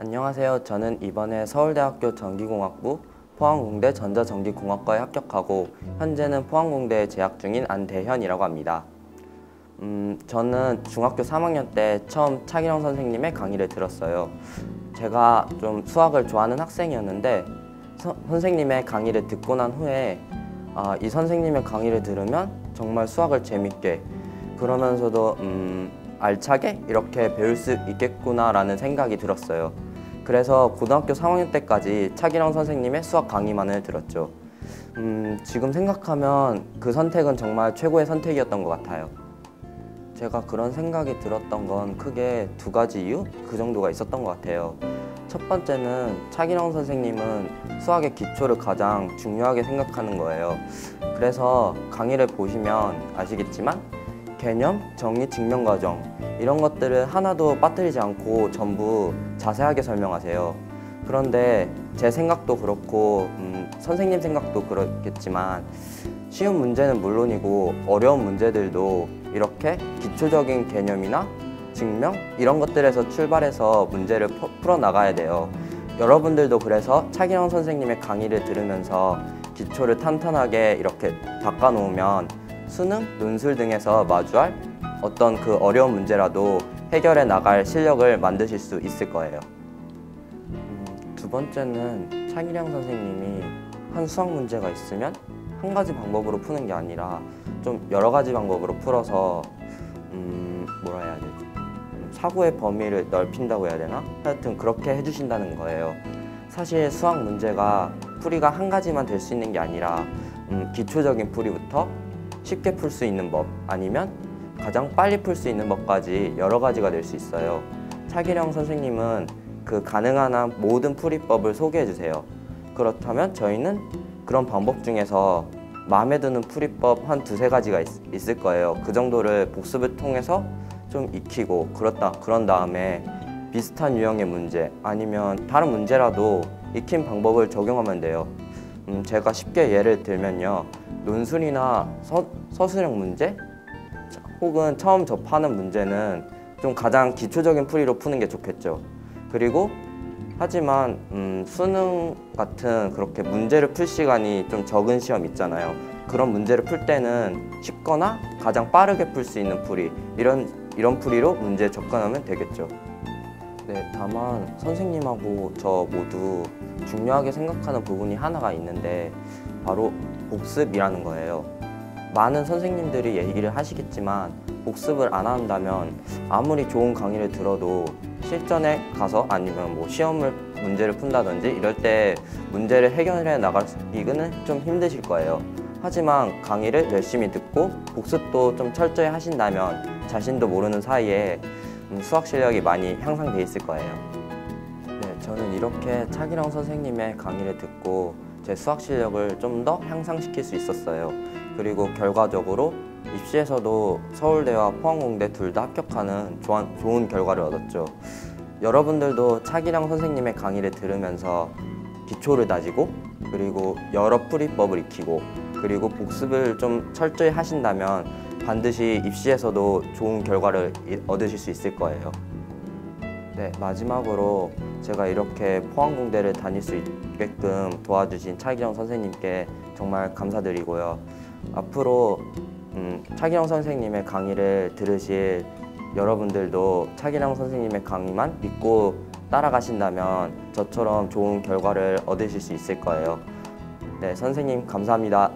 안녕하세요. 저는 이번에 서울대학교 전기공학부 포항공대 전자전기공학과에 합격하고 현재는 포항공대에 재학 중인 안대현이라고 합니다. 저는 중학교 3학년 때 처음 차기령 선생님의 강의를 들었어요. 제가 좀 수학을 좋아하는 학생이었는데 선생님의 강의를 듣고 난 후에 이 선생님의 강의를 들으면 정말 수학을 재밌게 그러면서도 알차게 이렇게 배울 수 있겠구나라는 생각이 들었어요. 그래서 고등학교 3학년 때까지 차기령 선생님의 수학 강의만을 들었죠. 지금 생각하면 그 선택은 정말 최고의 선택이었던 것 같아요. 제가 그런 생각이 들었던 건 크게 두 가지 이유? 그 정도가 있었던 것 같아요. 첫 번째는 차기령 선생님은 수학의 기초를 가장 중요하게 생각하는 거예요. 그래서 강의를 보시면 아시겠지만 개념, 정의, 증명 과정 이런 것들을 하나도 빠뜨리지 않고 전부 자세하게 설명하세요. 그런데 제 생각도 그렇고 선생님 생각도 그렇겠지만 쉬운 문제는 물론이고 어려운 문제들도 이렇게 기초적인 개념이나 증명 이런 것들에서 출발해서 문제를 풀어나가야 돼요. 여러분들도 그래서 차기령 선생님의 강의를 들으면서 기초를 탄탄하게 이렇게 닦아놓으면 수능, 논술 등에서 마주할 어떤 그 어려운 문제라도 해결해 나갈 실력을 만드실 수 있을 거예요. 두 번째는 차기령 선생님이 한 수학 문제가 있으면 한 가지 방법으로 푸는 게 아니라 좀 여러 가지 방법으로 풀어서 뭐라 해야 되지? 사고의 범위를 넓힌다고 해야 되나? 하여튼 그렇게 해주신다는 거예요. 사실 수학 문제가 풀이가 한 가지만 될 수 있는 게 아니라 기초적인 풀이부터 쉽게 풀 수 있는 법 아니면 가장 빨리 풀 수 있는 법까지 여러 가지가 될 수 있어요. 차기령 선생님은 그 가능한 한 모든 풀이법을 소개해 주세요. 그렇다면 저희는 그런 방법 중에서 마음에 드는 풀이법 한 두세 가지가 있을 거예요. 그 정도를 복습을 통해서 좀 익히고 그런 다음에 비슷한 유형의 문제 아니면 다른 문제라도 익힌 방법을 적용하면 돼요. 제가 쉽게 예를 들면요. 논술이나 서술형 문제 혹은 처음 접하는 문제는 좀 가장 기초적인 풀이로 푸는 게 좋겠죠. 그리고 하지만 수능 같은 그렇게 문제를 풀 시간이 좀 적은 시험 있잖아요. 그런 문제를 풀 때는 쉽거나 가장 빠르게 풀 수 있는 풀이 이런 풀이로 문제에 접근하면 되겠죠. 네, 다만 선생님하고 저 모두 중요하게 생각하는 부분이 하나가 있는데 바로 복습이라는 거예요. 많은 선생님들이 얘기를 하시겠지만 복습을 안 한다면 아무리 좋은 강의를 들어도 실전에 가서 아니면 뭐 시험을 문제를 푼다든지 이럴 때 문제를 해결해 나가기는 좀 힘드실 거예요. 하지만 강의를 열심히 듣고 복습도 좀 철저히 하신다면 자신도 모르는 사이에 수학 실력이 많이 향상돼 있을 거예요. 네, 저는 이렇게 차기령 선생님의 강의를 듣고 제 수학 실력을 좀 더 향상시킬 수 있었어요. 그리고 결과적으로 입시에서도 서울대와 포항공대 둘 다 합격하는 좋은 결과를 얻었죠. 여러분들도 차기령 선생님의 강의를 들으면서 기초를 다지고 그리고 여러 풀이법을 익히고 그리고 복습을 좀 철저히 하신다면 반드시 입시에서도 좋은 결과를 얻으실 수 있을 거예요. 네, 마지막으로 제가 이렇게 포항공대를 다닐 수 있게끔 도와주신 차기령 선생님께 정말 감사드리고요. 앞으로 차기령 선생님의 강의를 들으실 여러분들도 차기령 선생님의 강의만 믿고 따라가신다면 저처럼 좋은 결과를 얻으실 수 있을 거예요. 네, 선생님 감사합니다.